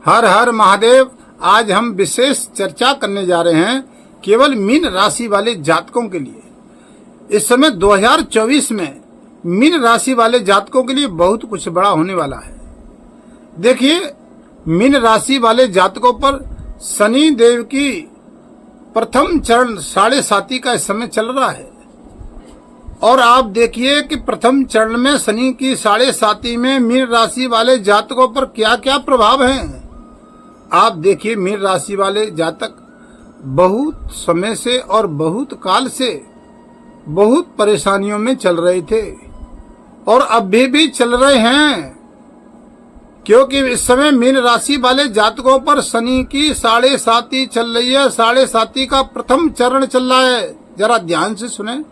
हर हर महादेव। आज हम विशेष चर्चा करने जा रहे हैं केवल मीन राशि वाले जातकों के लिए। इस समय 2024 में मीन राशि वाले जातकों के लिए बहुत कुछ बड़ा होने वाला है। देखिए, मीन राशि वाले जातकों पर शनि देव की प्रथम चरण 7.5 का इस समय चल रहा है। और आप देखिए कि प्रथम चरण में शनि की 7.5 में मीन राशि वाले जातकों पर क्या क्या प्रभाव हैं। आप देखिए, मीन राशि वाले जातक बहुत समय से और बहुत काल से बहुत परेशानियों में चल रहे थे और अभी भी चल रहे हैं, क्योंकि इस समय मीन राशि वाले जातकों पर शनि की 7.5 चल रही है। 7.5 का प्रथम चरण चल रहा है। जरा ध्यान से सुने।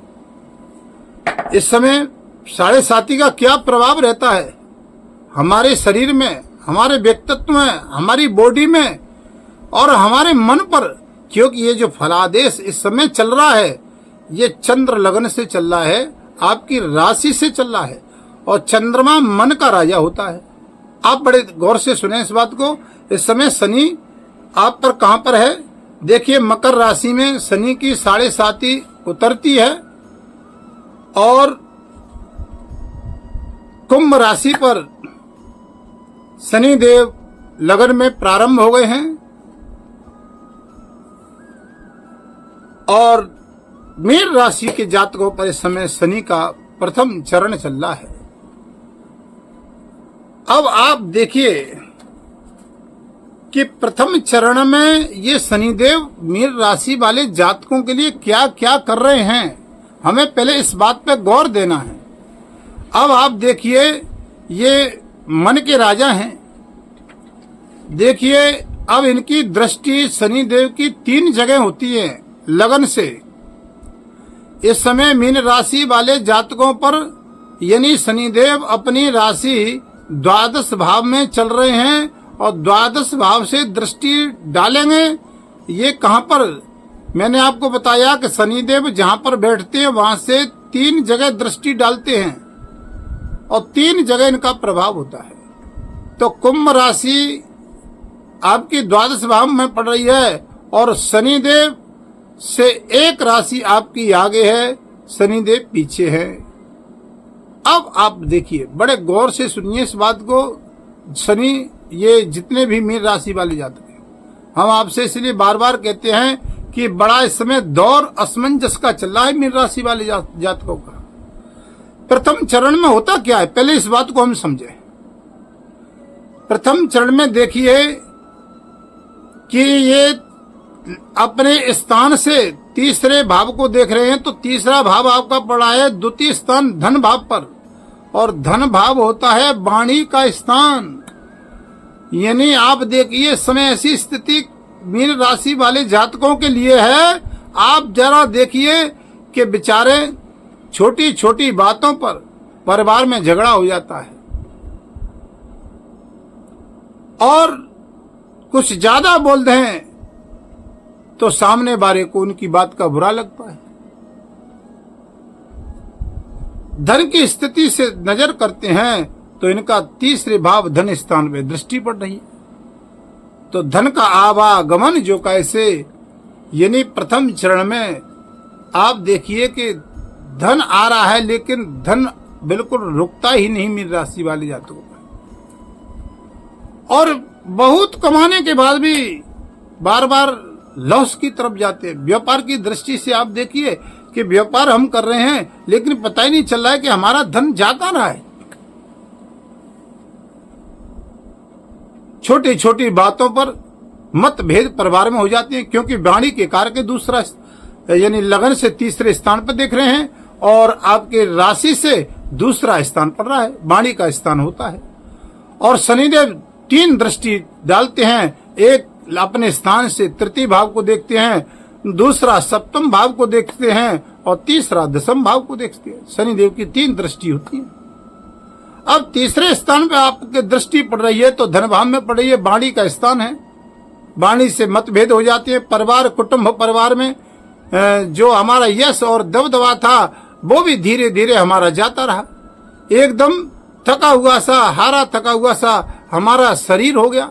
इस समय 7.5 का क्या प्रभाव रहता है हमारे शरीर में, हमारे व्यक्तित्व में, हमारी बॉडी में और हमारे मन पर। क्योंकि ये जो फलादेश इस समय चल रहा है, ये चंद्र लगन से चल रहा है, आपकी राशि से चल रहा है। और चंद्रमा मन का राजा होता है। आप बड़े गौर से सुने इस बात को। इस समय शनि आप पर कहां पर है? देखिए, मकर राशि में शनि की 7.5 उतरती है और कुंभ राशि पर शनि देव लगन में प्रारंभ हो गए हैं और मीन राशि के जातकों पर इस समय शनि का प्रथम चरण चल रहा है। अब आप देखिए कि प्रथम चरण में ये शनिदेव मीन राशि वाले जातकों के लिए क्या क्या कर रहे हैं, हमें पहले इस बात पे गौर देना है। अब आप देखिए, ये मन के राजा हैं। देखिए, अब इनकी दृष्टि शनिदेव की 3 जगह होती है लगन से। इस समय मीन राशि वाले जातकों पर यानी शनिदेव अपनी राशि 12 भाव में चल रहे हैं और 12 भाव से दृष्टि डालेंगे। ये कहां पर? मैंने आपको बताया कि शनिदेव जहां पर बैठते हैं वहां से 3 जगह दृष्टि डालते हैं और 3 जगह इनका प्रभाव होता है। तो कुंभ राशि आपकी 12 भाव में पड़ रही है और शनिदेव से 1 राशि आपकी आगे है, शनिदेव पीछे है। अब आप देखिए, बड़े गौर से सुनिए इस बात को। शनि, ये जितने भी मीन राशि वाले जातक हैं, हम आपसे इसलिए बार बार कहते हैं कि बड़ा इस समय दौर असमंजस का चल रहा है मीन राशि वाले जातकों का। प्रथम चरण में होता क्या है, पहले इस बात को हम समझें। प्रथम चरण में देखिए कि ये अपने स्थान से तीसरे भाव को देख रहे हैं। तो तीसरा भाव आपका पड़ा है द्वितीय स्थान धन भाव पर, और धन भाव होता है वाणी का स्थान। यानी आप देखिए, समय ऐसी स्थिति मीन राशि वाले जातकों के लिए है। आप जरा देखिए कि बेचारे छोटी छोटी बातों पर परिवार में झगड़ा हो जाता है और कुछ ज्यादा बोल दें तो सामने वाले को उनकी बात का बुरा लगता है। धन की स्थिति से नजर करते हैं तो इनका तीसरे भाव धन स्थान में दृष्टि पड़ रही है। तो धन का आवागमन जो कैसे, यानी प्रथम चरण में आप देखिए कि धन आ रहा है, लेकिन धन बिल्कुल रुकता ही नहीं मीन राशि वाले जातकों का। और बहुत कमाने के बाद भी बार बार लॉस की तरफ जाते हैं। व्यापार की दृष्टि से आप देखिए कि व्यापार हम कर रहे हैं, लेकिन पता ही नहीं चल रहा है कि हमारा धन जाता रहा है। छोटी छोटी बातों पर मतभेद परिवार में हो जाते हैं, क्योंकि वाणी के कारक दूसरा यानी लगन से तीसरे स्थान पर देख रहे हैं और आपके राशि से दूसरा स्थान पड़ रहा है, वाणी का स्थान होता है। और शनिदेव 3 दृष्टि डालते हैं। एक अपने स्थान से तृतीय भाव को देखते हैं, दूसरा सप्तम भाव को देखते हैं और तीसरा दशम भाव को देखते हैं। शनिदेव की 3 दृष्टि होती है। अब तीसरे स्थान पे आपके दृष्टि पड़ रही है तो धन भाव में पड़ रही है, वाणी का स्थान है। वाणी से मतभेद हो जाते हैं। परिवार, कुटुंब परिवार में जो हमारा यश और दबदबा था वो भी धीरे धीरे हमारा जाता रहा। एकदम थका हुआ सा, हारा थका हुआ सा हमारा शरीर हो गया।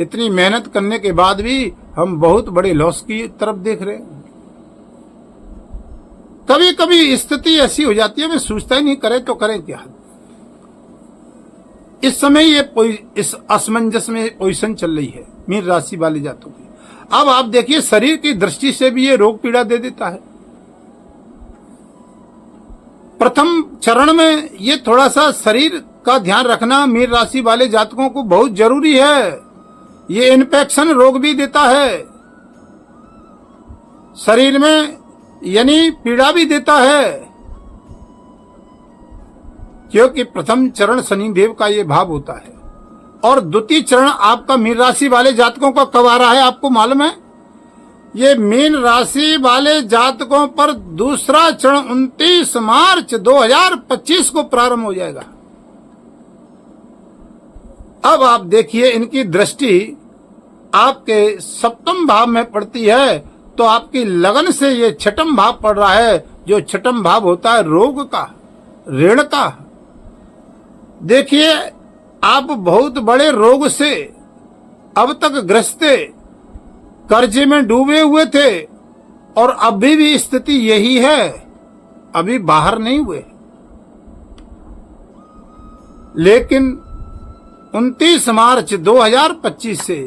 इतनी मेहनत करने के बाद भी हम बहुत बड़े लॉस की तरफ देख रहे हैं। कभी कभी स्थिति ऐसी हो जाती है, मैं सोचता ही नहीं, करें तो करें क्या। इस समय ये इस असमंजस में पोजीशन चल रही है मीन राशि वाले जातकों की। अब आप देखिए, शरीर की दृष्टि से भी ये रोग पीड़ा दे देता है। प्रथम चरण में ये थोड़ा सा शरीर का ध्यान रखना मीन राशि वाले जातकों को बहुत जरूरी है। ये इन्फेक्शन रोग भी देता है, शरीर में यानी पीड़ा भी देता है, क्योंकि प्रथम चरण शनिदेव का ये भाव होता है। और द्वितीय चरण आपका मीन राशि वाले जातकों का कब आ रहा है आपको मालूम है? ये मीन राशि वाले जातकों पर दूसरा चरण 29 मार्च 2025 को प्रारंभ हो जाएगा। अब आप देखिए, इनकी दृष्टि आपके सप्तम भाव में पड़ती है, तो आपकी लगन से ये छठम भाव पड़ रहा है, जो छठम भाव होता है रोग का, ऋण का। देखिए, आप बहुत बड़े रोग से अब तक ग्रस्त थे, कर्जे में डूबे हुए थे, और अभी भी स्थिति यही है, अभी बाहर नहीं हुए। लेकिन 29 मार्च 2025 से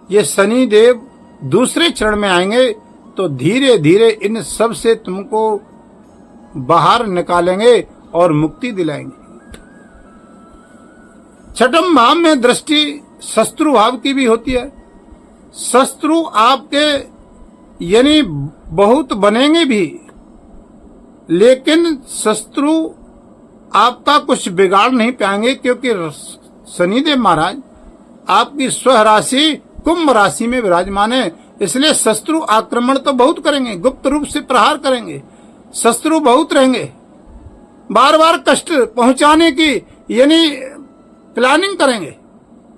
ये शनिदेव दूसरे चरण में आएंगे, तो धीरे धीरे इन सब से तुमको बाहर निकालेंगे और मुक्ति दिलाएंगे। छठम भाव में दृष्टि शत्रु भाव की भी होती है। शत्रु आपके यानी बहुत बनेंगे भी, लेकिन शत्रु आपका कुछ बिगाड़ नहीं पाएंगे, क्योंकि शनिदेव महाराज आपकी स्व राशि कुंभ राशि में विराजमान है। इसलिए शत्रु आक्रमण तो बहुत करेंगे, गुप्त रूप से प्रहार करेंगे, शत्रु बहुत रहेंगे, बार बार कष्ट पहुंचाने की यानी प्लानिंग करेंगे,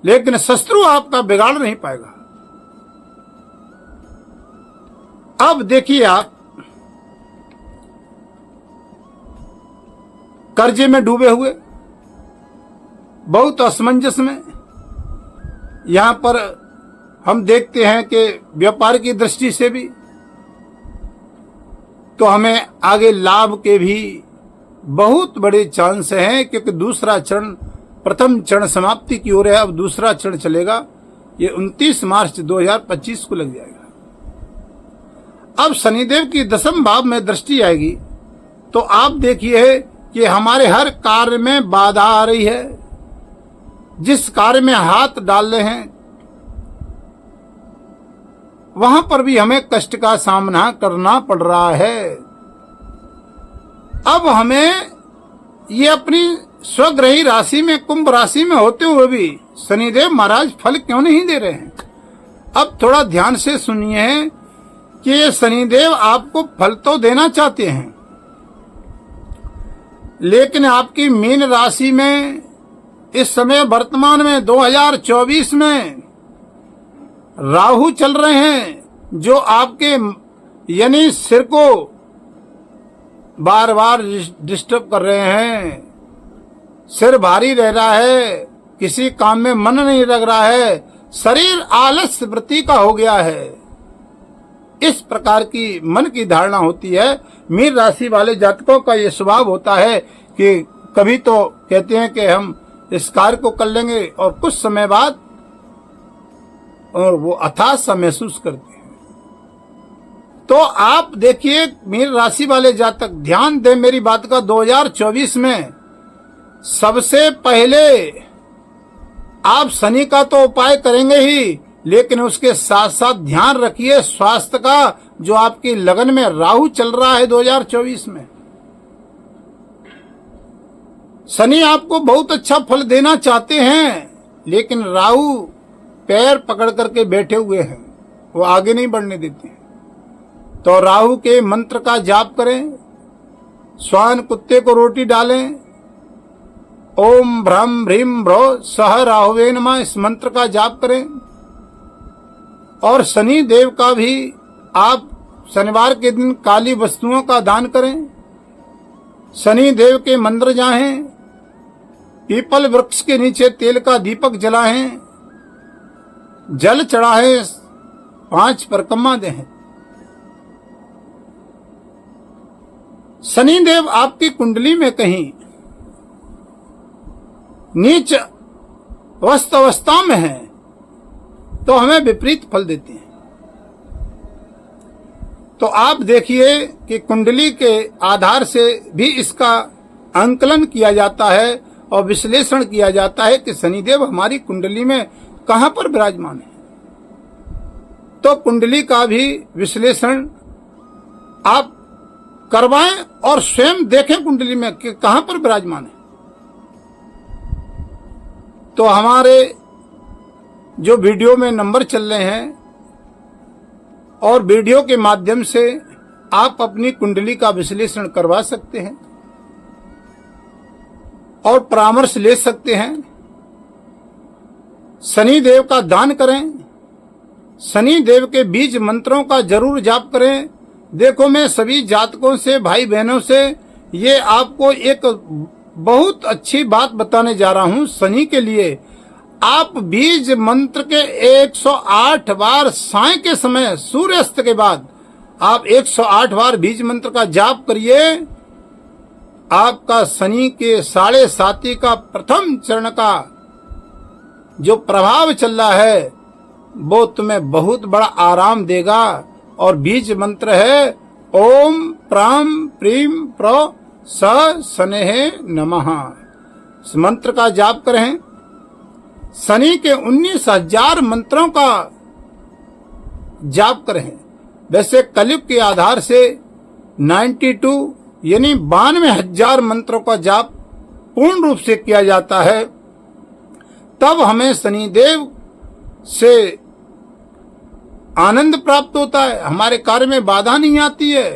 लेकिन शत्रु आपका बिगाड़ नहीं पाएगा। अब देखिए, आप कर्जे में डूबे हुए, बहुत असमंजस में, यहां पर हम देखते हैं कि व्यापार की दृष्टि से भी तो हमें आगे लाभ के भी बहुत बड़े चांस हैं, क्योंकि दूसरा चरण, प्रथम चरण समाप्ति की ओर है, अब दूसरा चरण चलेगा, ये 29 मार्च 2025 को लग जाएगा। अब शनिदेव की दशम भाव में दृष्टि आएगी, तो आप देखिए कि हमारे हर कार्य में बाधा आ रही है। जिस कार्य में हाथ डाल रहे हैं वहां पर भी हमें कष्ट का सामना करना पड़ रहा है। अब हमें ये अपनी स्वग्रही राशि में, कुंभ राशि में होते हुए भी शनिदेव महाराज फल क्यों नहीं दे रहे हैं? अब थोड़ा ध्यान से सुनिए कि ये शनिदेव आपको फल तो देना चाहते हैं, लेकिन आपकी मीन राशि में इस समय वर्तमान में 2024 में राहु चल रहे हैं, जो आपके यानी सिर को बार बार डिस्टर्ब कर रहे हैं। सिर भारी रह रहा है, किसी काम में मन नहीं लग रहा है, शरीर आलस्य वृत्ति का हो गया है। इस प्रकार की मन की धारणा होती है। मीन राशि वाले जातकों का ये स्वभाव होता है कि कभी तो कहते हैं कि हम इस कार्य को कर लेंगे, और कुछ समय बाद और वो अथाह सा महसूस करते हैं। तो आप देखिए, मीन राशि वाले जातक ध्यान दें मेरी बात का, 2024 में सबसे पहले आप शनि का तो उपाय करेंगे ही, लेकिन उसके साथ साथ ध्यान रखिए स्वास्थ्य का, जो आपकी लगन में राहु चल रहा है 2024 में। शनि आपको बहुत अच्छा फल देना चाहते हैं, लेकिन राहु पैर पकड़ करके बैठे हुए हैं, वो आगे नहीं बढ़ने देते हैं। तो राहु के मंत्र का जाप करें, श्वान कुत्ते को रोटी डालें, ओम भ्रम ह्रीम भ्रो सह राहुवे नमः, इस मंत्र का जाप करें। और शनि देव का भी आप शनिवार के दिन काली वस्तुओं का दान करें। शनि देव के मंदिर जाएं, पीपल वृक्ष के नीचे तेल का दीपक जलाएं, जल चढ़ाए 5 परिक्रमा दें। शनिदेव आपकी कुंडली में कहीं नीच अवस्था में है तो हमें विपरीत फल देते हैं। तो आप देखिए कि कुंडली के आधार से भी इसका आंकलन किया जाता है और विश्लेषण किया जाता है कि शनिदेव हमारी कुंडली में कहां पर विराजमान है। तो कुंडली का भी विश्लेषण आप करवाएं और स्वयं देखें कुंडली में कि कहां पर विराजमान है। तो हमारे जो वीडियो में नंबर चल रहे हैं और वीडियो के माध्यम से आप अपनी कुंडली का विश्लेषण करवा सकते हैं और परामर्श ले सकते हैं। शनि देव का दान करें, शनि देव के बीज मंत्रों का जरूर जाप करें। देखो, मैं सभी जातकों से, भाई बहनों से ये आपको एक बहुत अच्छी बात बताने जा रहा हूं। शनि के लिए आप बीज मंत्र के 108 बार साय के समय सूर्यास्त के बाद आप 108 बार बीज मंत्र का जाप करिए। आपका शनि के 7.5 का प्रथम चरण का जो प्रभाव चल रहा है वो तुम्हें बहुत बड़ा आराम देगा। और बीज मंत्र है ओम प्राम प्रीम प्रो स शनेहे नमः। इस मंत्र का जाप करें। शनि के 19,000 मंत्रों का जाप करें। वैसे कलयुग के आधार से 92 यानी 92,000 मंत्रों का जाप पूर्ण रूप से किया जाता है। तब हमें शनिदेव से आनंद प्राप्त होता है, हमारे कार्य में बाधा नहीं आती है।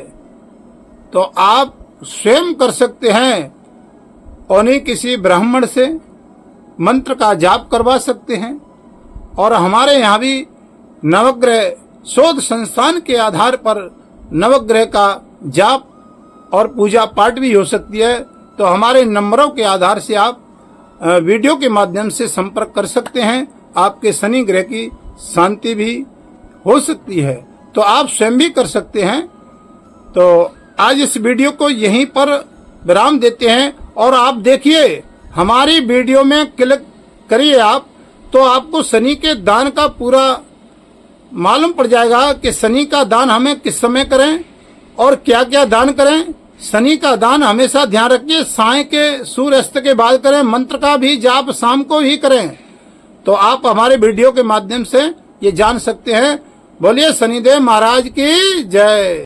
तो आप स्वयं कर सकते हैं और नहीं किसी ब्राह्मण से मंत्र का जाप करवा सकते हैं। और हमारे यहाँ भी नवग्रह शोध संस्थान के आधार पर नवग्रह का जाप और पूजा पाठ भी हो सकती है। तो हमारे नंबरों के आधार से आप वीडियो के माध्यम से संपर्क कर सकते हैं। आपके शनि ग्रह की शांति भी हो सकती है, तो आप स्वयं भी कर सकते हैं। तो आज इस वीडियो को यहीं पर विराम देते हैं। और आप देखिए, हमारी वीडियो में क्लिक करिए आप, तो आपको शनि के दान का पूरा मालूम पड़ जाएगा कि शनि का दान हमें किस समय करें और क्या क्या दान करें। शनि का दान हमेशा ध्यान रखिए साय के सूर्यास्त के बाद करें। मंत्र का भी जाप शाम को ही करें। तो आप हमारे वीडियो के माध्यम से ये जान सकते हैं। बोलिए शनिदेव महाराज की जय।